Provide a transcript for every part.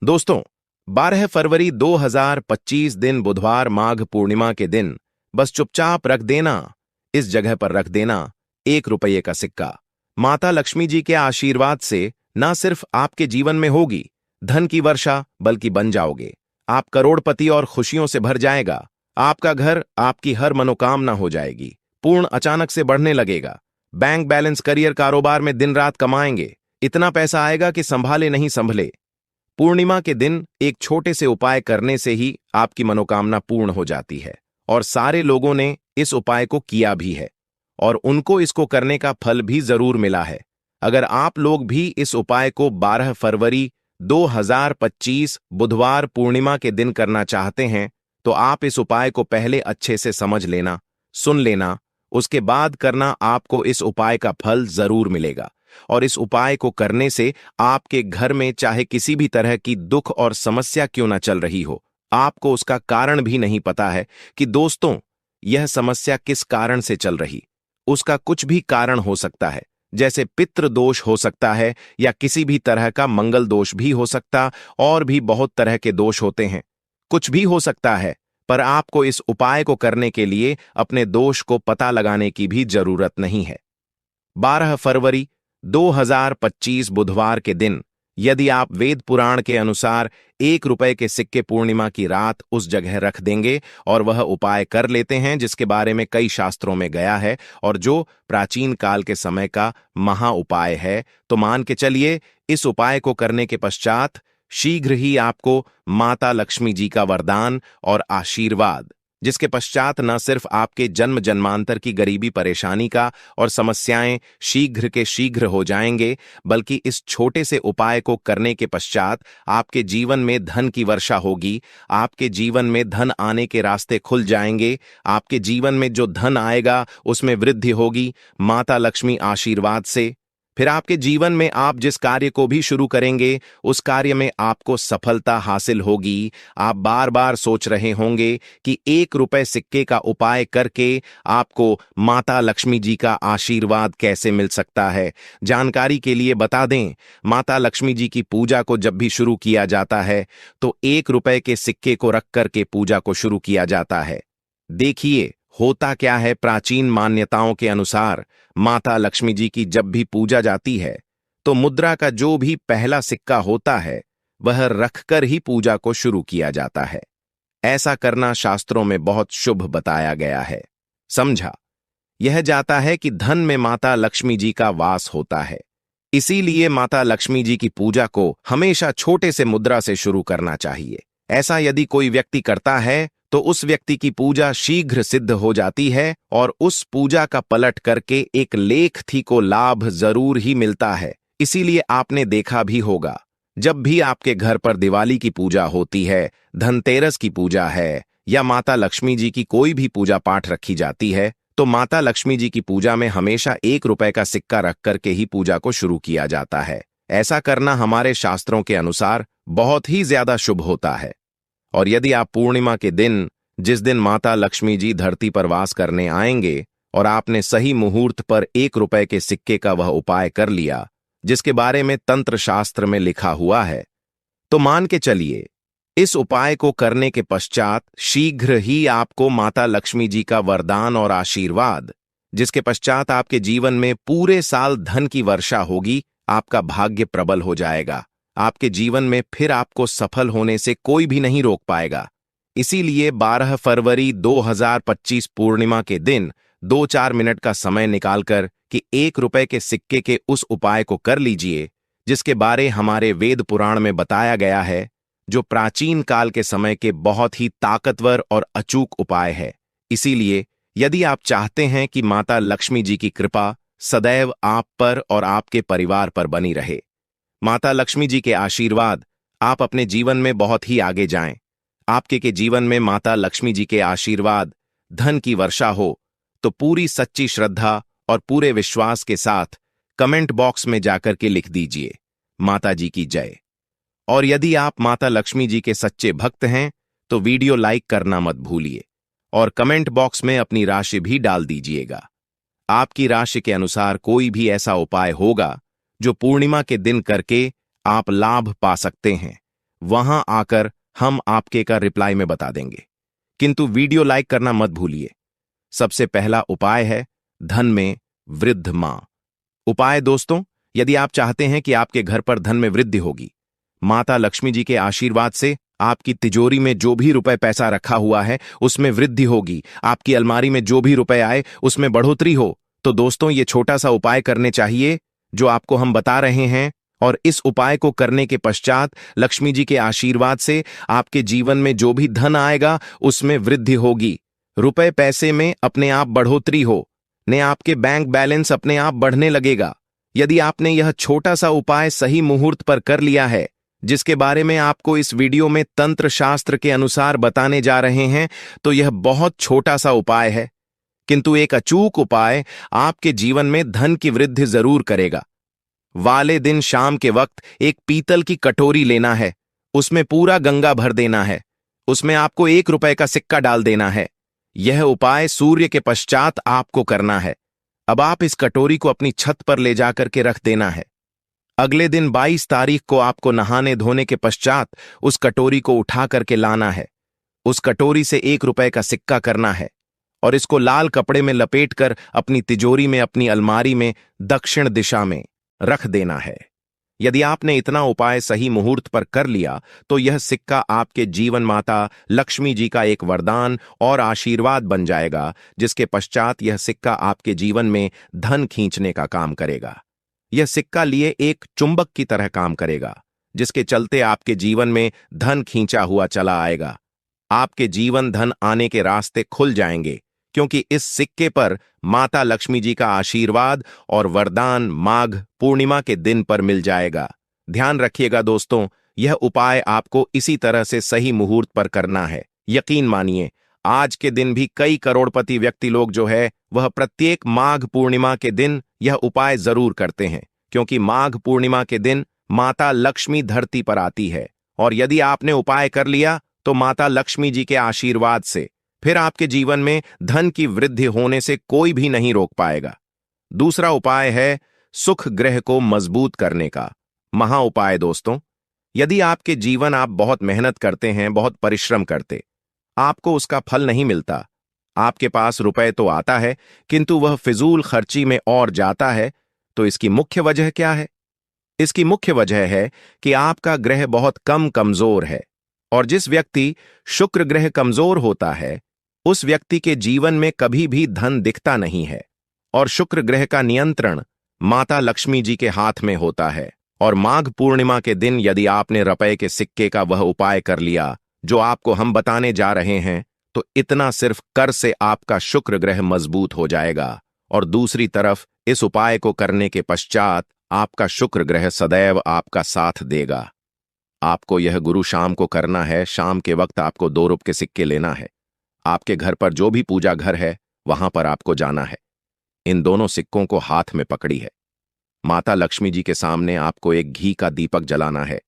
दोस्तों, 12 फरवरी 2025 दिन बुधवार माघ पूर्णिमा के दिन बस चुपचाप रख देना, इस जगह पर रख देना 1 रुपये का सिक्का। माता लक्ष्मी जी के आशीर्वाद से ना सिर्फ आपके जीवन में होगी धन की वर्षा, बल्कि बन जाओगे आप करोड़पति और खुशियों से भर जाएगा। आपका घर, आपकी हर मनोकामना हो जाएगी पूर्ण, अचानक से बढ़ने लगेगा। बैंक बैलेंस, करियर, कारोबार में दिन रात कमाएंगे, इतना पैसा आएगा कि संभाले नहीं संभले। पूर्णिमा के दिन एक छोटे से उपाय करने से ही आपकी मनोकामना पूर्ण हो जाती है और सारे लोगों ने इस उपाय को किया भी है और उनको इसको करने का फल भी जरूर मिला है। अगर आप लोग भी इस उपाय को 12 फरवरी 2025 बुधवार पूर्णिमा के दिन करना चाहते हैं तो आप इस उपाय को पहले अच्छे से समझ लेना, सुन लेना, उसके बाद करना। आपको इस उपाय का फल जरूर मिलेगा और इस उपाय को करने से आपके घर में चाहे किसी भी तरह की दुख और समस्या क्यों ना चल रही हो, आपको उसका कारण भी नहीं पता है कि दोस्तों यह समस्या किस कारण से चल रही, उसका कुछ भी कारण हो सकता है। जैसे पितृ दोष हो सकता है या किसी भी तरह का मंगल दोष भी हो सकता, और भी बहुत तरह के दोष होते हैं, कुछ भी हो सकता है। पर आपको इस उपाय को करने के लिए अपने दोष को पता लगाने की भी जरूरत नहीं है। 12 फरवरी 2025 बुधवार के दिन यदि आप वेद पुराण के अनुसार 1 रुपये के सिक्के पूर्णिमा की रात उस जगह रख देंगे और वह उपाय कर लेते हैं जिसके बारे में कई शास्त्रों में गया है और जो प्राचीन काल के समय का महा उपाय है, तो मान के चलिए इस उपाय को करने के पश्चात शीघ्र ही आपको माता लक्ष्मी जी का वरदान और आशीर्वाद, जिसके पश्चात न सिर्फ आपके जन्म जन्मांतर की गरीबी परेशानी का और समस्याएं शीघ्र के शीघ्र हो जाएंगे, बल्कि इस छोटे से उपाय को करने के पश्चात आपके जीवन में धन की वर्षा होगी। आपके जीवन में धन आने के रास्ते खुल जाएंगे। आपके जीवन में जो धन आएगा उसमें वृद्धि होगी माता लक्ष्मी आशीर्वाद से। फिर आपके जीवन में आप जिस कार्य को भी शुरू करेंगे उस कार्य में आपको सफलता हासिल होगी। आप बार बार सोच रहे होंगे कि 1 रुपये सिक्के का उपाय करके आपको माता लक्ष्मी जी का आशीर्वाद कैसे मिल सकता है। जानकारी के लिए बता दें, माता लक्ष्मी जी की पूजा को जब भी शुरू किया जाता है तो 1 रुपये के सिक्के को रख करके पूजा को शुरू किया जाता है। देखिए होता क्या है, प्राचीन मान्यताओं के अनुसार माता लक्ष्मी जी की जब भी पूजा जाती है तो मुद्रा का जो भी पहला सिक्का होता है वह रखकर ही पूजा को शुरू किया जाता है। ऐसा करना शास्त्रों में बहुत शुभ बताया गया है। समझा यह जाता है कि धन में माता लक्ष्मी जी का वास होता है, इसीलिए माता लक्ष्मी जी की पूजा को हमेशा छोटे से मुद्रा से शुरू करना चाहिए। ऐसा यदि कोई व्यक्ति करता है तो उस व्यक्ति की पूजा शीघ्र सिद्ध हो जाती है और उस पूजा का पलट करके एक लेख थी को लाभ जरूर ही मिलता है। इसीलिए आपने देखा भी होगा, जब भी आपके घर पर दिवाली की पूजा होती है, धनतेरस की पूजा है या माता लक्ष्मी जी की कोई भी पूजा पाठ रखी जाती है, तो माता लक्ष्मी जी की पूजा में हमेशा 1 रुपये का सिक्का रख करके ही पूजा को शुरू किया जाता है। ऐसा करना हमारे शास्त्रों के अनुसार बहुत ही ज्यादा शुभ होता है। और यदि आप पूर्णिमा के दिन, जिस दिन माता लक्ष्मी जी धरती पर वास करने आएंगे, और आपने सही मुहूर्त पर 1 रुपये के सिक्के का वह उपाय कर लिया जिसके बारे में तंत्र शास्त्र में लिखा हुआ है, तो मान के चलिए इस उपाय को करने के पश्चात शीघ्र ही आपको माता लक्ष्मी जी का वरदान और आशीर्वाद, जिसके पश्चात आपके जीवन में पूरे साल धन की वर्षा होगी। आपका भाग्य प्रबल हो जाएगा। आपके जीवन में फिर आपको सफल होने से कोई भी नहीं रोक पाएगा। इसीलिए 12 फरवरी 2025 पूर्णिमा के दिन 2-4 मिनट का समय निकालकर कि 1 रुपये के सिक्के के उस उपाय को कर लीजिए जिसके बारे हमारे वेद पुराण में बताया गया है, जो प्राचीन काल के समय के बहुत ही ताकतवर और अचूक उपाय है। इसीलिए यदि आप चाहते हैं कि माता लक्ष्मी जी की कृपा सदैव आप पर और आपके परिवार पर बनी रहे, माता लक्ष्मी जी के आशीर्वाद आप अपने जीवन में बहुत ही आगे जाएं, आपके के जीवन में माता लक्ष्मी जी के आशीर्वाद, धन की वर्षा हो, तो पूरी सच्ची श्रद्धा और पूरे विश्वास के साथ कमेंट बॉक्स में जाकर के लिख दीजिए माता जी की जय। और यदि आप माता लक्ष्मी जी के सच्चे भक्त हैं तो वीडियो लाइक करना मत भूलिए और कमेंट बॉक्स में अपनी राशि भी डाल दीजिएगा। आपकी राशि के अनुसार कोई भी ऐसा उपाय होगा जो पूर्णिमा के दिन करके आप लाभ पा सकते हैं, वहां आकर हम आपके का रिप्लाई में बता देंगे। किंतु वीडियो लाइक करना मत भूलिए। सबसे पहला उपाय है धन में वृद्ध मां। उपाय दोस्तों, यदि आप चाहते हैं कि आपके घर पर धन में वृद्धि होगी, माता लक्ष्मी जी के आशीर्वाद से आपकी तिजोरी में जो भी रुपए पैसा रखा हुआ है उसमें वृद्धि होगी, आपकी अलमारी में जो भी रुपए आए उसमें बढ़ोतरी हो, तो दोस्तों ये छोटा सा उपाय करने चाहिए जो आपको हम बता रहे हैं। और इस उपाय को करने के पश्चात लक्ष्मी जी के आशीर्वाद से आपके जीवन में जो भी धन आएगा उसमें वृद्धि होगी, रुपए पैसे में अपने आप बढ़ोतरी हो ने आपके बैंक बैलेंस अपने आप बढ़ने लगेगा। यदि आपने यह छोटा सा उपाय सही मुहूर्त पर कर लिया है, जिसके बारे में आपको इस वीडियो में तंत्र शास्त्र के अनुसार बताने जा रहे हैं, तो यह बहुत छोटा सा उपाय है, किंतु एक अचूक उपाय आपके जीवन में धन की वृद्धि जरूर करेगा। वाले दिन शाम के वक्त एक पीतल की कटोरी लेना है, उसमें पूरा गंगा भर देना है, उसमें आपको 1 रुपए का सिक्का डाल देना है। यह उपाय सूर्य के पश्चात आपको करना है। अब आप इस कटोरी को अपनी छत पर ले जाकर के रख देना है। अगले दिन 22 तारीख को आपको नहाने धोने के पश्चात उस कटोरी को उठा करके लाना है। उस कटोरी से 1 रुपए का सिक्का करना है और इसको लाल कपड़े में लपेटकर अपनी तिजोरी में, अपनी अलमारी में दक्षिण दिशा में रख देना है। यदि आपने इतना उपाय सही मुहूर्त पर कर लिया तो यह सिक्का आपके जीवन माता लक्ष्मी जी का एक वरदान और आशीर्वाद बन जाएगा, जिसके पश्चात यह सिक्का आपके जीवन में धन खींचने का काम करेगा। यह सिक्का लिए एक चुंबक की तरह काम करेगा, जिसके चलते आपके जीवन में धन खींचा हुआ चला आएगा। आपके जीवन धन आने के रास्ते खुल जाएंगे, क्योंकि इस सिक्के पर माता लक्ष्मी जी का आशीर्वाद और वरदान माघ पूर्णिमा के दिन पर मिल जाएगा। ध्यान रखिएगा दोस्तों, यह उपाय आपको इसी तरह से सही मुहूर्त पर करना है। यकीन मानिए, आज के दिन भी कई करोड़पति व्यक्ति लोग जो है वह प्रत्येक माघ पूर्णिमा के दिन यह उपाय जरूर करते हैं, क्योंकि माघ पूर्णिमा के दिन माता लक्ष्मी धरती पर आती है। और यदि आपने उपाय कर लिया तो माता लक्ष्मी जी के आशीर्वाद से फिर आपके जीवन में धन की वृद्धि होने से कोई भी नहीं रोक पाएगा। दूसरा उपाय है सुख ग्रह को मजबूत करने का महा उपाय। दोस्तों, यदि आपके जीवन आप बहुत मेहनत करते हैं, बहुत परिश्रम करते, आपको उसका फल नहीं मिलता, आपके पास रुपए तो आता है किंतु वह फिजूल खर्ची में और जाता है, तो इसकी मुख्य वजह क्या है? इसकी मुख्य वजह है कि आपका ग्रह बहुत कमजोर है। और जिस व्यक्ति शुक्र ग्रह कमजोर होता है उस व्यक्ति के जीवन में कभी भी धन दिखता नहीं है। और शुक्र ग्रह का नियंत्रण माता लक्ष्मी जी के हाथ में होता है। और माघ पूर्णिमा के दिन यदि आपने रुपए के सिक्के का वह उपाय कर लिया जो आपको हम बताने जा रहे हैं, तो इतना सिर्फ कर से आपका शुक्र ग्रह मजबूत हो जाएगा। और दूसरी तरफ इस उपाय को करने के पश्चात आपका शुक्र ग्रह सदैव आपका साथ देगा। आपको यह गुरु शाम को करना है। शाम के वक्त आपको 2 रुपए के सिक्के लेना है। आपके घर पर जो भी पूजा घर है वहां पर आपको जाना है। इन दोनों सिक्कों को हाथ में पकड़ी है। माता लक्ष्मी जी के सामने आपको एक घी का दीपक जलाना है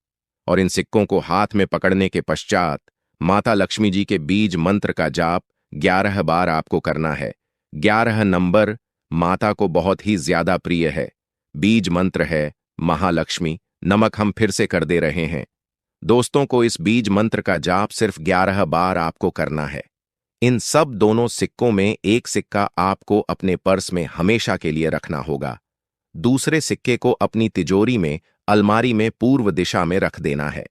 और इन सिक्कों को हाथ में पकड़ने के पश्चात माता लक्ष्मी जी के बीज मंत्र का जाप 11 बार आपको करना है। 11 नंबर माता को बहुत ही ज्यादा प्रिय है। बीज मंत्र है महालक्ष्मी नमक। हम फिर से कर दे रहे हैं दोस्तों को, इस बीज मंत्र का जाप सिर्फ 11 बार आपको करना है। इन सब दोनों सिक्कों में एक सिक्का आपको अपने पर्स में हमेशा के लिए रखना होगा। दूसरे सिक्के को अपनी तिजोरी में, अलमारी में पूर्व दिशा में रख देना है।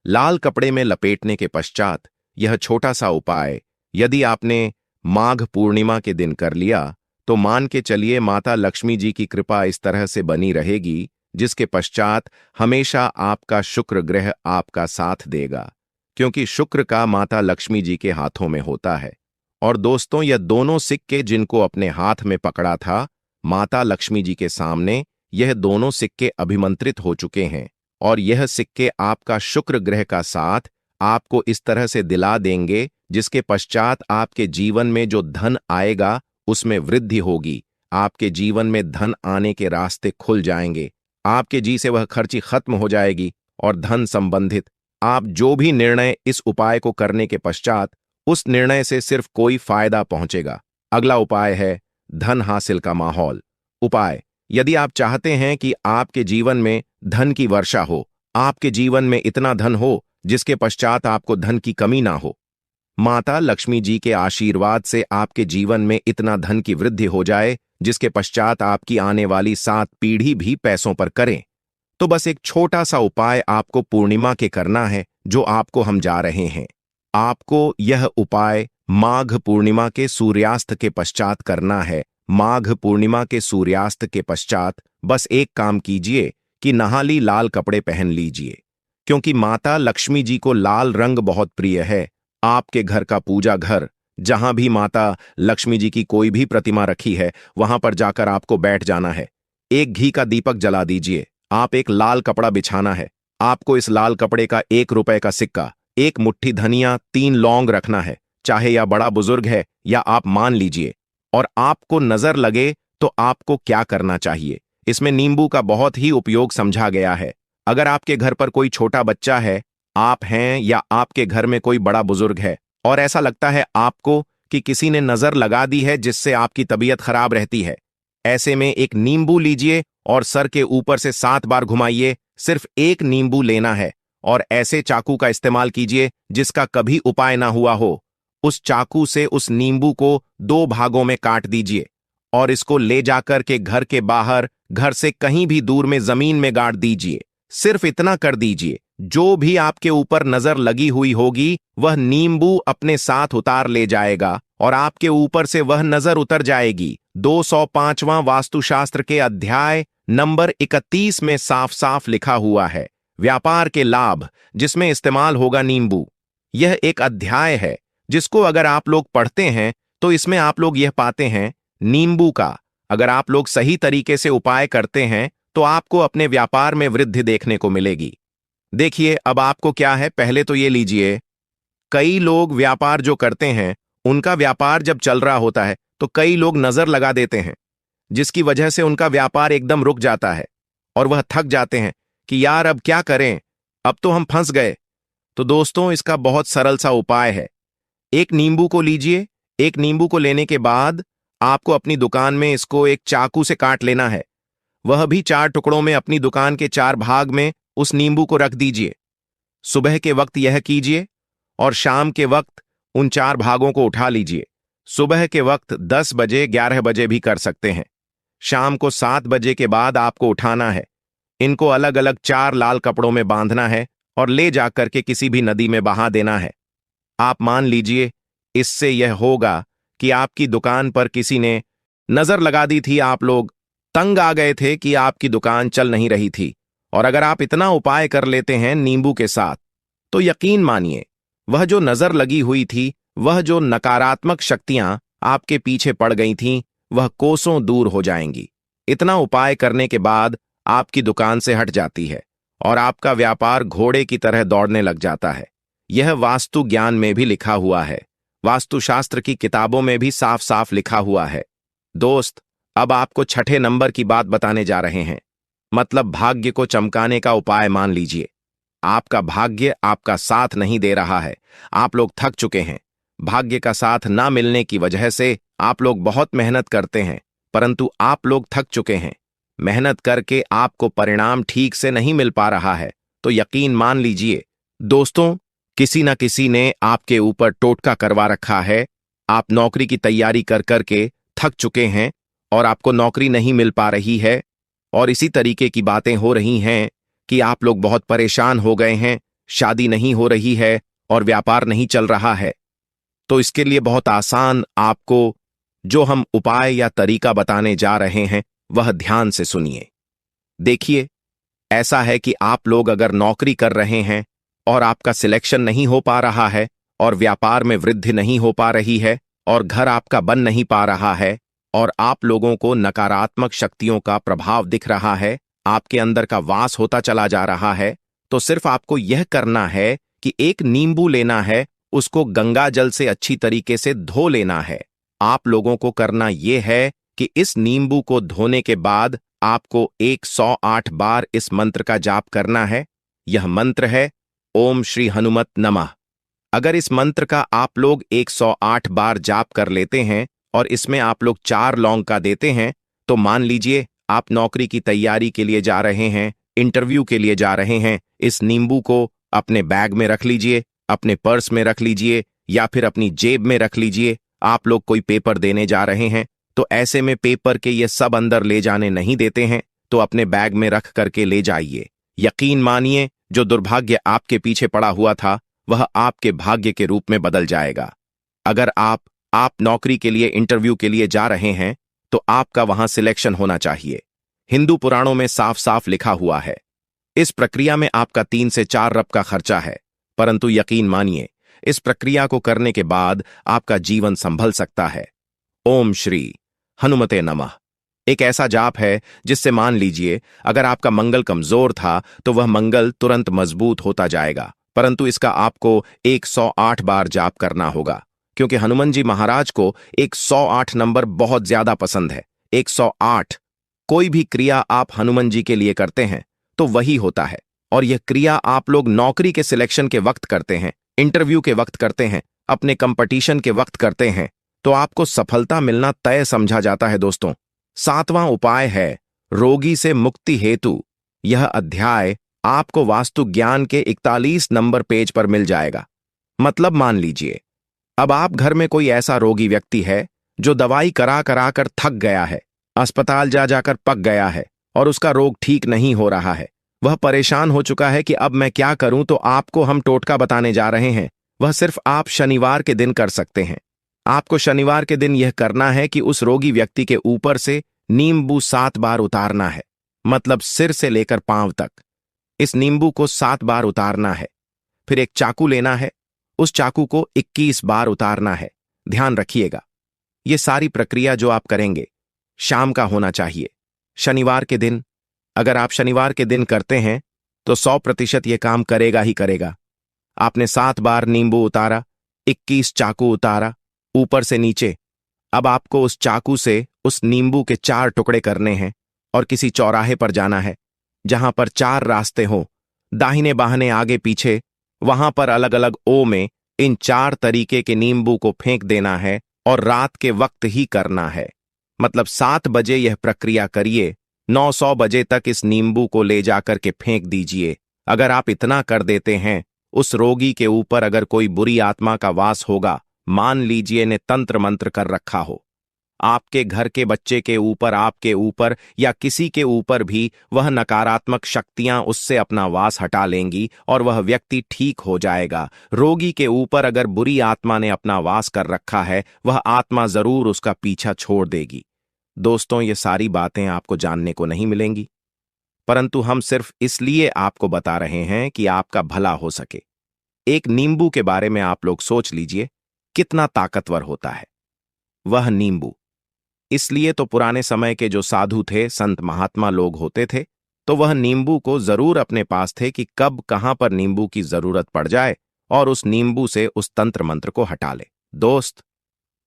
लाल कपड़े में लपेटने के पश्चात यह छोटा सा उपाय यदि आपने माघ पूर्णिमा के दिन कर लिया तो मान के चलिए माता लक्ष्मी जी की कृपा इस तरह से बनी रहेगी, जिसके पश्चात हमेशा आपका शुक्र ग्रह आपका साथ देगा, क्योंकि शुक्र का माता लक्ष्मी जी के हाथों में होता है। और दोस्तों, यह दोनों सिक्के जिनको अपने हाथ में पकड़ा था माता लक्ष्मी जी के सामने, यह दोनों सिक्के अभिमंत्रित हो चुके हैं। और यह सिक्के आपका शुक्र ग्रह का साथ आपको इस तरह से दिला देंगे, जिसके पश्चात आपके जीवन में जो धन आएगा उसमें वृद्धि होगी। आपके जीवन में धन आने के रास्ते खुल जाएंगे। आपके जी से वह खर्ची खत्म हो जाएगी और धन संबंधित आप जो भी निर्णय इस उपाय को करने के पश्चात उस निर्णय से सिर्फ कोई फायदा पहुंचेगा। अगला उपाय है धन हासिल का माहौल। उपाय, यदि आप चाहते हैं कि आपके जीवन में धन की वर्षा हो, आपके जीवन में इतना धन हो जिसके पश्चात आपको धन की कमी ना हो। माता लक्ष्मी जी के आशीर्वाद से आपके जीवन में इतना धन की वृद्धि हो जाए जिसके पश्चात आपकी आने वाली 7 पीढ़ी भी पैसों पर करें। तो बस एक छोटा सा उपाय आपको पूर्णिमा के करना है, जो आपको हम जा रहे हैं। आपको यह उपाय माघ पूर्णिमा के सूर्यास्त के पश्चात करना है। माघ पूर्णिमा के सूर्यास्त के पश्चात बस एक काम कीजिए कि नहाली लाल कपड़े पहन लीजिए, क्योंकि माता लक्ष्मी जी को लाल रंग बहुत प्रिय है। आपके घर का पूजा घर, जहां भी माता लक्ष्मी जी की कोई भी प्रतिमा रखी है, वहां पर जाकर आपको बैठ जाना है। एक घी का दीपक जला दीजिए। आप एक लाल कपड़ा बिछाना है। आपको इस लाल कपड़े का 1 रुपए का सिक्का, 1 मुट्ठी धनिया, 3 लौंग रखना है, चाहे या बड़ा बुजुर्ग है या आप मान लीजिए। और आपको नजर लगे तो आपको क्या करना चाहिए, इसमें नींबू का बहुत ही उपयोग समझा गया है। अगर आपके घर पर कोई छोटा बच्चा है, आप हैं या आपके घर में कोई बड़ा बुजुर्ग है और ऐसा लगता है आपको कि किसी ने नजर लगा दी है जिससे आपकी तबीयत खराब रहती है, ऐसे में एक नींबू लीजिए और सर के ऊपर से 7 बार घुमाइए। सिर्फ एक नींबू लेना है और ऐसे चाकू का इस्तेमाल कीजिए जिसका कभी उपाय ना हुआ हो। उस चाकू से उस नींबू को 2 भागों में काट दीजिए और इसको ले जाकर के घर के बाहर, घर से कहीं भी दूर में जमीन में गाड़ दीजिए। सिर्फ इतना कर दीजिए, जो भी आपके ऊपर नजर लगी हुई होगी वह नींबू अपने साथ उतार ले जाएगा और आपके ऊपर से वह नजर उतर जाएगी। 205वां वास्तुशास्त्र के अध्याय नंबर 31 में साफ साफ लिखा हुआ है, व्यापार के लाभ जिसमें इस्तेमाल होगा नींबू। यह एक अध्याय है जिसको अगर आप लोग पढ़ते हैं तो इसमें आप लोग यह पाते हैं, नींबू का अगर आप लोग सही तरीके से उपाय करते हैं तो आपको अपने व्यापार में वृद्धि देखने को मिलेगी। देखिए, अब आपको क्या है, पहले तो ये लीजिए। कई लोग व्यापार जो करते हैं, उनका व्यापार जब चल रहा होता है तो कई लोग नजर लगा देते हैं, जिसकी वजह से उनका व्यापार एकदम रुक जाता है और वह थक जाते हैं कि यार अब क्या करें, अब तो हम फंस गए। तो दोस्तों, इसका बहुत सरल सा उपाय है। एक नींबू को लीजिए। एक नींबू को लेने के बाद आपको अपनी दुकान में इसको एक चाकू से काट लेना है। वह भी 4 टुकड़ों में अपनी दुकान के 4 भाग में उस नींबू को रख दीजिए। सुबह के वक्त यह कीजिए और शाम के वक्त उन 4 भागों को उठा लीजिए। सुबह के वक्त 10 बजे, 11 बजे भी कर सकते हैं। शाम को 7 बजे के बाद आपको उठाना है। इनको अलग अलग 4 लाल कपड़ों में बांधना है और ले जाकर के किसी भी नदी में बहा देना है। आप मान लीजिए, इससे यह होगा कि आपकी दुकान पर किसी ने नजर लगा दी थी, आप लोग तंग आ गए थे कि आपकी दुकान चल नहीं रही थी। और अगर आप इतना उपाय कर लेते हैं नींबू के साथ, तो यकीन मानिए, वह जो नजर लगी हुई थी, वह जो नकारात्मक शक्तियां आपके पीछे पड़ गई थीं, वह कोसों दूर हो जाएंगी। इतना उपाय करने के बाद आपकी दुकान से हट जाती है और आपका व्यापार घोड़े की तरह दौड़ने लग जाता है। यह वास्तु ज्ञान में भी लिखा हुआ है, वास्तुशास्त्र की किताबों में भी साफ साफ लिखा हुआ है। दोस्त, अब आपको 6ठे नंबर की बात बताने जा रहे हैं, मतलब भाग्य को चमकाने का उपाय। मान लीजिए, आपका भाग्य आपका साथ नहीं दे रहा है, आप लोग थक चुके हैं। भाग्य का साथ ना मिलने की वजह से आप लोग बहुत मेहनत करते हैं, परंतु आप लोग थक चुके हैं। मेहनत करके आपको परिणाम ठीक से नहीं मिल पा रहा है, तो यकीन मान लीजिए दोस्तों, किसी न किसी ने आपके ऊपर टोटका करवा रखा है। आप नौकरी की तैयारी कर करके थक चुके हैं और आपको नौकरी नहीं मिल पा रही है, और इसी तरीके की बातें हो रही हैं कि आप लोग बहुत परेशान हो गए हैं, शादी नहीं हो रही है और व्यापार नहीं चल रहा है। तो इसके लिए बहुत आसान आपको जो हम उपाय या तरीका बताने जा रहे हैं, वह ध्यान से सुनिए। देखिए, ऐसा है कि आप लोग अगर नौकरी कर रहे हैं और आपका सिलेक्शन नहीं हो पा रहा है और व्यापार में वृद्धि नहीं हो पा रही है और घर आपका बन नहीं पा रहा है और आप लोगों को नकारात्मक शक्तियों का प्रभाव दिख रहा है, आपके अंदर का वास होता चला जा रहा है, तो सिर्फ आपको यह करना है कि एक नींबू लेना है, उसको गंगा जल से अच्छी तरीके से धो लेना है। आप लोगों को करना यह है कि इस नींबू को धोने के बाद आपको 108 बार इस मंत्र का जाप करना है। यह मंत्र है ओम श्री हनुमत नमः। अगर इस मंत्र का आप लोग 108 बार जाप कर लेते हैं और इसमें आप लोग 4 लौंग का देते हैं, तो मान लीजिए आप नौकरी की तैयारी के लिए जा रहे हैं, इंटरव्यू के लिए जा रहे हैं, इस नींबू को अपने बैग में रख लीजिए, अपने पर्स में रख लीजिए या फिर अपनी जेब में रख लीजिए। आप लोग कोई पेपर देने जा रहे हैं तो ऐसे में पेपर के ये सब अंदर ले जाने नहीं देते हैं, तो अपने बैग में रख करके ले जाइए। यकीन मानिए, जो दुर्भाग्य आपके पीछे पड़ा हुआ था वह आपके भाग्य के रूप में बदल जाएगा। अगर आप नौकरी के लिए इंटरव्यू के लिए जा रहे हैं तो आपका वहां सिलेक्शन होना चाहिए। हिंदू पुराणों में साफ साफ लिखा हुआ है। इस प्रक्रिया में आपका 3 से 4 रब का खर्चा है, परंतु यकीन मानिए, इस प्रक्रिया को करने के बाद आपका जीवन संभल सकता है। ओम श्री हनुमते नमः एक ऐसा जाप है जिससे मान लीजिए अगर आपका मंगल कमजोर था तो वह मंगल तुरंत मजबूत होता जाएगा, परंतु इसका आपको 108 बार जाप करना होगा, क्योंकि हनुमान जी महाराज को 108 नंबर बहुत ज्यादा पसंद है। 108 कोई भी क्रिया आप हनुमान जी के लिए करते हैं तो वही होता है, और यह क्रिया आप लोग नौकरी के सिलेक्शन के वक्त करते हैं, इंटरव्यू के वक्त करते हैं, अपने कंपटीशन के वक्त करते हैं, तो आपको सफलता मिलना तय समझा जाता है। दोस्तों, 7वां उपाय है रोगी से मुक्ति हेतु। यह अध्याय आपको वास्तु ज्ञान के 41 नंबर पेज पर मिल जाएगा। मतलब मान लीजिए अब आप घर में कोई ऐसा रोगी व्यक्ति है जो दवाई करा करा कर थक गया है, अस्पताल जा जाकर पक गया है और उसका रोग ठीक नहीं हो रहा है। वह परेशान हो चुका है कि अब मैं क्या करूं, तो आपको हम टोटका बताने जा रहे हैं। वह सिर्फ आप शनिवार के दिन कर सकते हैं। आपको शनिवार के दिन यह करना है कि उस रोगी व्यक्ति के ऊपर से नींबू 7 बार उतारना है, मतलब सिर से लेकर पांव तक। इस नींबू को 7 बार उतारना है। फिर एक चाकू लेना है, उस चाकू को 21 बार उतारना है। ध्यान रखिएगा, यह सारी प्रक्रिया जो आप करेंगे शाम का होना चाहिए, शनिवार के दिन। अगर आप शनिवार के दिन करते हैं तो 100% यह काम करेगा ही करेगा। आपने 7 बार नींबू उतारा, 21 चाकू उतारा ऊपर से नीचे। अब आपको उस चाकू से उस नींबू के 4 टुकड़े करने हैं और किसी चौराहे पर जाना है जहां पर 4 रास्ते हों, दाहिने बाहने आगे पीछे। वहां पर अलग अलग ओ में इन 4 तरीके के नींबू को फेंक देना है और रात के वक्त ही करना है। मतलब 7 बजे यह प्रक्रिया करिए, 900 बजे तक इस नींबू को ले जाकर के फेंक दीजिए। अगर आप इतना कर देते हैं, उस रोगी के ऊपर अगर कोई बुरी आत्मा का वास होगा, मान लीजिए ने तंत्र मंत्र कर रखा हो, आपके घर के बच्चे के ऊपर, आपके ऊपर या किसी के ऊपर भी, वह नकारात्मक शक्तियां उससे अपना वास हटा लेंगी और वह व्यक्ति ठीक हो जाएगा। रोगी के ऊपर अगर बुरी आत्मा ने अपना वास कर रखा है, वह आत्मा जरूर उसका पीछा छोड़ देगी। दोस्तों, ये सारी बातें आपको जानने को नहीं मिलेंगी, परंतु हम सिर्फ इसलिए आपको बता रहे हैं कि आपका भला हो सके। एक नींबू के बारे में आप लोग सोच लीजिए कितना ताकतवर होता है वह नींबू। इसलिए तो पुराने समय के जो साधु थे, संत महात्मा लोग होते थे, तो वह नींबू को जरूर अपने पास थे कि कब कहां पर नींबू की जरूरत पड़ जाए और उस नींबू से उस तंत्र मंत्र को हटा ले। दोस्त,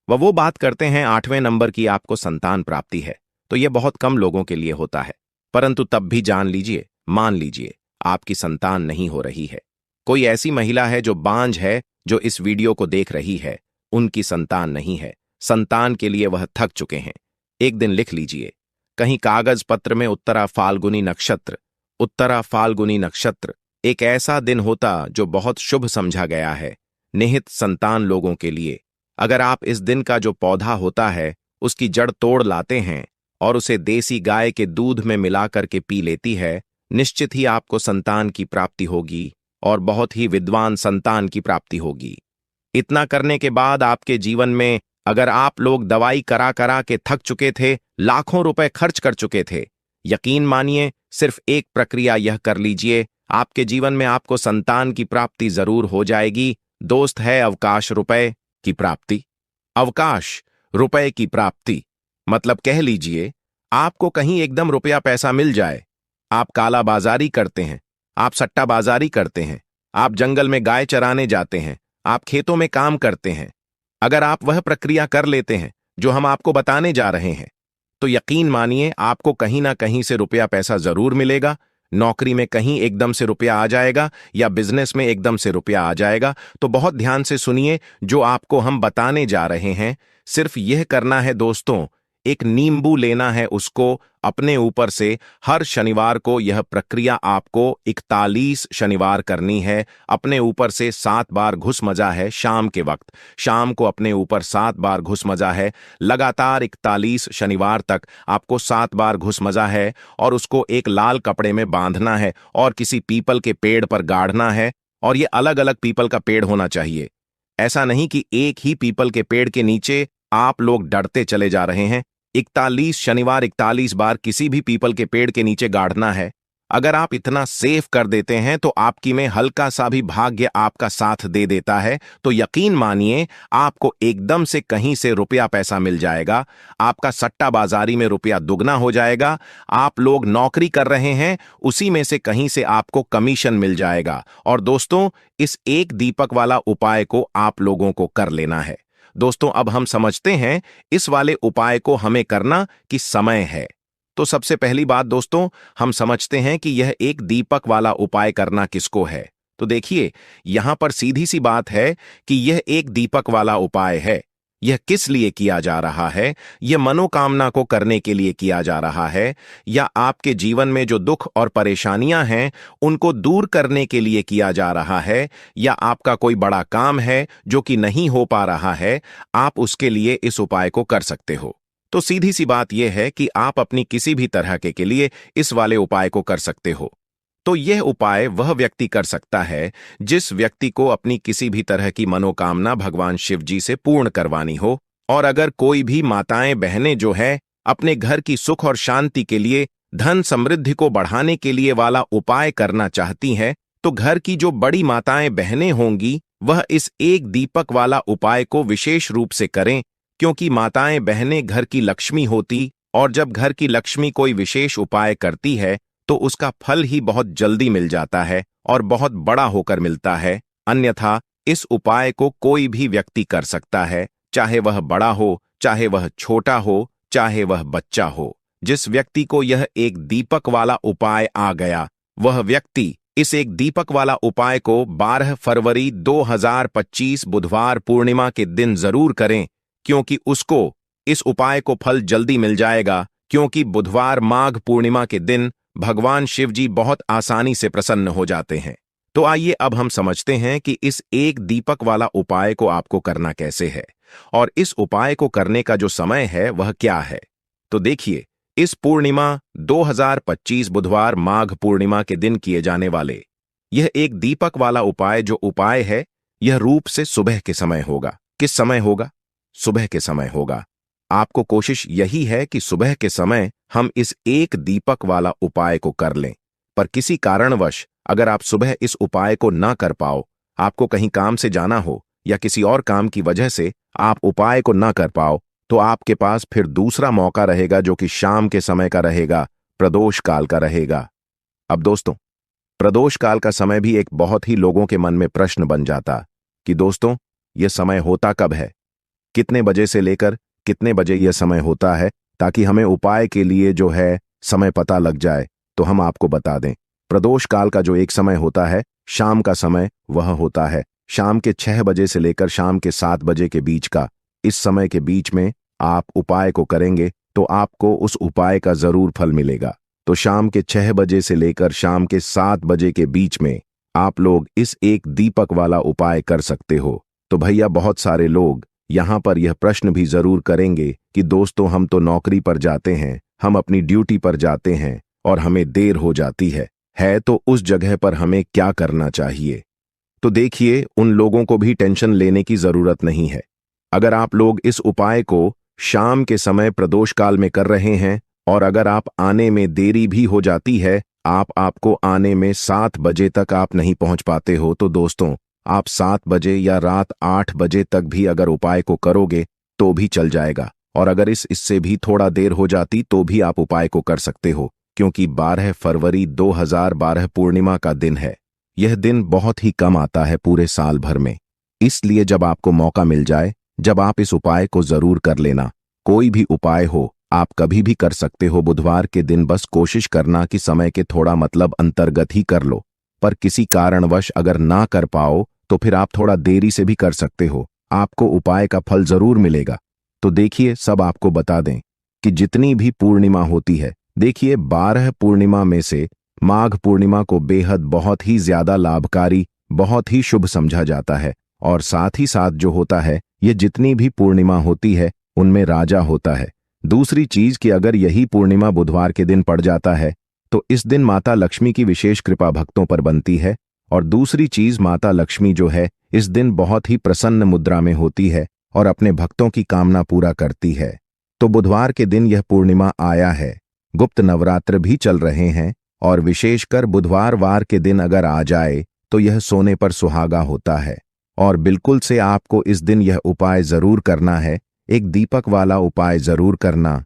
वो बात करते हैं 8वें नंबर की आपको संतान प्राप्ति है, तो यह बहुत कम लोगों के लिए होता है, परंतु तब भी जान लीजिए, मान लीजिए आपकी संतान नहीं हो रही है। कोई ऐसी महिला है जो बांझ है, जो इस वीडियो को देख रही है, उनकी संतान नहीं है, संतान के लिए वह थक चुके हैं। एक दिन लिख लीजिए कहीं कागज पत्र में उत्तरा फाल्गुनी नक्षत्र एक ऐसा दिन होता जो बहुत शुभ समझा गया है निहित संतान लोगों के लिए। अगर आप इस दिन का जो पौधा होता है उसकी जड़ तोड़ लाते हैं और उसे देसी गाय के दूध में मिलाकर के पी लेती है, निश्चित ही आपको संतान की प्राप्ति होगी और बहुत ही विद्वान संतान की प्राप्ति होगी। इतना करने के बाद आपके जीवन में अगर आप लोग दवाई करा करा के थक चुके थे, लाखों रुपए खर्च कर चुके थे, यकीन मानिए सिर्फ एक प्रक्रिया यह कर लीजिए, आपके जीवन में आपको संतान की प्राप्ति जरूर हो जाएगी। दोस्त, है अवकाश रुपए की प्राप्ति। अवकाश रुपए की प्राप्ति मतलब कह लीजिए आपको कहीं एकदम रुपया पैसा मिल जाए। आप काला बाजारी करते हैं, आप सट्टा बाजारी करते हैं, आप जंगल में गाय चराने जाते हैं, आप खेतों में काम करते हैं। अगर आप वह प्रक्रिया कर लेते हैं जो हम आपको बताने जा रहे हैं, तो यकीन मानिए आपको कहीं ना कहीं से रुपया पैसा जरूर मिलेगा। नौकरी में कहीं एकदम से रुपया आ जाएगा या बिजनेस में एकदम से रुपया आ जाएगा। तो बहुत ध्यान से सुनिए जो आपको हम बताने जा रहे हैं। सिर्फ यह करना है दोस्तों, एक नींबू लेना है, उसको अपने ऊपर से हर शनिवार को यह प्रक्रिया आपको 41 शनिवार करनी है। अपने ऊपर से 7 बार घुस मजा है शाम के वक्त, शाम को अपने ऊपर 7 बार घुस मजा है। लगातार 41 शनिवार तक आपको 7 बार घुस मजा है और उसको एक लाल कपड़े में बांधना है और किसी पीपल के पेड़ पर गाड़ना है। और ये अलग अलग पीपल का पेड़ होना चाहिए। ऐसा नहीं कि एक ही पीपल के पेड़ के नीचे आप लोग डरते चले जा रहे हैं। 41 शनिवार 41 बार किसी भी पीपल के पेड़ के नीचे गाड़ना है। अगर आप इतना सेफ कर देते हैं तो आपकी में हल्का सा भी भाग्य आपका साथ दे देता है तो यकीन मानिए आपको एकदम से कहीं से रुपया पैसा मिल जाएगा। आपका सट्टा बाजारी में रुपया दुगना हो जाएगा। आप लोग नौकरी कर रहे हैं, उसी में से कहीं से आपको कमीशन मिल जाएगा। और दोस्तों, इस एक दीपक वाला उपाय को आप लोगों को कर लेना है। दोस्तों, अब हम समझते हैं इस वाले उपाय को हमें करना कि समय है। तो सबसे पहली बात दोस्तों, हम समझते हैं कि यह एक दीपक वाला उपाय करना किसको है। तो देखिए, यहां पर सीधी सी बात है कि यह एक दीपक वाला उपाय है। यह किस लिए किया जा रहा है? यह मनोकामना को करने के लिए किया जा रहा है, या आपके जीवन में जो दुख और परेशानियां हैं उनको दूर करने के लिए किया जा रहा है, या आपका कोई बड़ा काम है जो कि नहीं हो पा रहा है, आप उसके लिए इस उपाय को कर सकते हो। तो सीधी सी बात यह है कि आप अपनी किसी भी तरह के लिए इस वाले उपाय को कर सकते हो। तो यह उपाय वह व्यक्ति कर सकता है जिस व्यक्ति को अपनी किसी भी तरह की मनोकामना भगवान शिव जी से पूर्ण करवानी हो। और अगर कोई भी माताएं बहनें जो है अपने घर की सुख और शांति के लिए, धन समृद्धि को बढ़ाने के लिए वाला उपाय करना चाहती हैं, तो घर की जो बड़ी माताएं बहनें होंगी वह इस एक दीपक वाला उपाय को विशेष रूप से करें, क्योंकि माताएं बहनें घर की लक्ष्मी होती, और जब घर की लक्ष्मी कोई विशेष उपाय करती है तो उसका फल ही बहुत जल्दी मिल जाता है और बहुत बड़ा होकर मिलता है। अन्यथा इस उपाय को कोई भी व्यक्ति कर सकता है, चाहे वह बड़ा हो, चाहे वह छोटा हो, चाहे वह बच्चा हो। जिस व्यक्ति को यह एक दीपक वाला उपाय आ गया, वह व्यक्ति इस एक दीपक वाला उपाय को 12 फरवरी 2025 बुधवार पूर्णिमा के दिन जरूर करें, क्योंकि उसको इस उपाय को फल जल्दी मिल जाएगा। क्योंकि बुधवार माघ पूर्णिमा के दिन भगवान शिव जी बहुत आसानी से प्रसन्न हो जाते हैं। तो आइए अब हम समझते हैं कि इस एक दीपक वाला उपाय को आपको करना कैसे है, और इस उपाय को करने का जो समय है वह क्या है। तो देखिए, इस पूर्णिमा 2025 बुधवार माघ पूर्णिमा के दिन किए जाने वाले यह एक दीपक वाला उपाय जो उपाय है, यह रूप से सुबह के समय होगा। किस समय होगा? सुबह के समय होगा। आपको कोशिश यही है कि सुबह के समय हम इस एक दीपक वाला उपाय को कर लें। पर किसी कारणवश अगर आप सुबह इस उपाय को ना कर पाओ, आपको कहीं काम से जाना हो या किसी और काम की वजह से आप उपाय को ना कर पाओ, तो आपके पास फिर दूसरा मौका रहेगा जो कि शाम के समय का रहेगा, प्रदोष काल का रहेगा। अब दोस्तों, प्रदोष काल का समय भी एक बहुत ही लोगों के मन में प्रश्न बन जाता कि दोस्तों, यह समय होता कब है, कितने बजे से लेकर कितने बजे यह समय होता है, ताकि हमें उपाय के लिए जो है समय पता लग जाए। तो हम आपको बता दें, प्रदोष काल का जो एक समय होता है, शाम का समय, वह होता है शाम के 6 बजे से लेकर शाम के 7 बजे के बीच का। इस समय के बीच में आप उपाय को करेंगे तो आपको उस उपाय का जरूर फल मिलेगा। तो शाम के 6 बजे से लेकर शाम के 7 बजे के बीच में आप लोग इस एक दीपक वाला उपाय कर सकते हो। तो भैया, बहुत सारे लोग यहां पर यह प्रश्न भी जरूर करेंगे कि दोस्तों, हम तो नौकरी पर जाते हैं, हम अपनी ड्यूटी पर जाते हैं और हमें देर हो जाती है तो उस जगह पर हमें क्या करना चाहिए। तो देखिए, उन लोगों को भी टेंशन लेने की जरूरत नहीं है। अगर आप लोग इस उपाय को शाम के समय प्रदोष काल में कर रहे हैं, और अगर आप आने में देरी भी हो जाती है, आपको आने में 7 बजे तक आप नहीं पहुंच पाते हो, तो दोस्तों, आप 7 बजे या रात 8 बजे तक भी अगर उपाय को करोगे तो भी चल जाएगा। और अगर इससे भी थोड़ा देर हो जाती तो भी आप उपाय को कर सकते हो, क्योंकि 12 फरवरी 2012 पूर्णिमा का दिन है। यह दिन बहुत ही कम आता है पूरे साल भर में। इसलिए जब आपको मौका मिल जाए, जब आप इस उपाय को जरूर कर लेना। कोई भी उपाय हो, आप कभी भी कर सकते हो बुधवार के दिन। बस कोशिश करना कि समय के थोड़ा अंतर्गत ही कर लो। पर किसी कारणवश अगर ना कर पाओ तो फिर आप थोड़ा देरी से भी कर सकते हो, आपको उपाय का फल जरूर मिलेगा। तो देखिए, सब आपको बता दें कि जितनी भी पूर्णिमा होती है, देखिए 12 पूर्णिमा में से माघ पूर्णिमा को बेहद बहुत ही ज्यादा लाभकारी, बहुत ही शुभ समझा जाता है। और साथ ही साथ जो होता है, ये जितनी भी पूर्णिमा होती है उनमें राजा होता है। दूसरी चीज कि अगर यही पूर्णिमा बुधवार के दिन पड़ जाता है तो इस दिन माता लक्ष्मी की विशेष कृपा भक्तों पर बनती है। और दूसरी चीज, माता लक्ष्मी जो है इस दिन बहुत ही प्रसन्न मुद्रा में होती है और अपने भक्तों की कामना पूरा करती है। तो बुधवार के दिन यह पूर्णिमा आया है। गुप्त नवरात्र भी चल रहे हैं और विशेषकर बुधवार के दिन अगर आ जाए तो यह सोने पर सुहागा होता है। और बिल्कुल से आपको इस दिन यह उपाय जरूर करना है, एक दीपक वाला उपाय जरूर करना,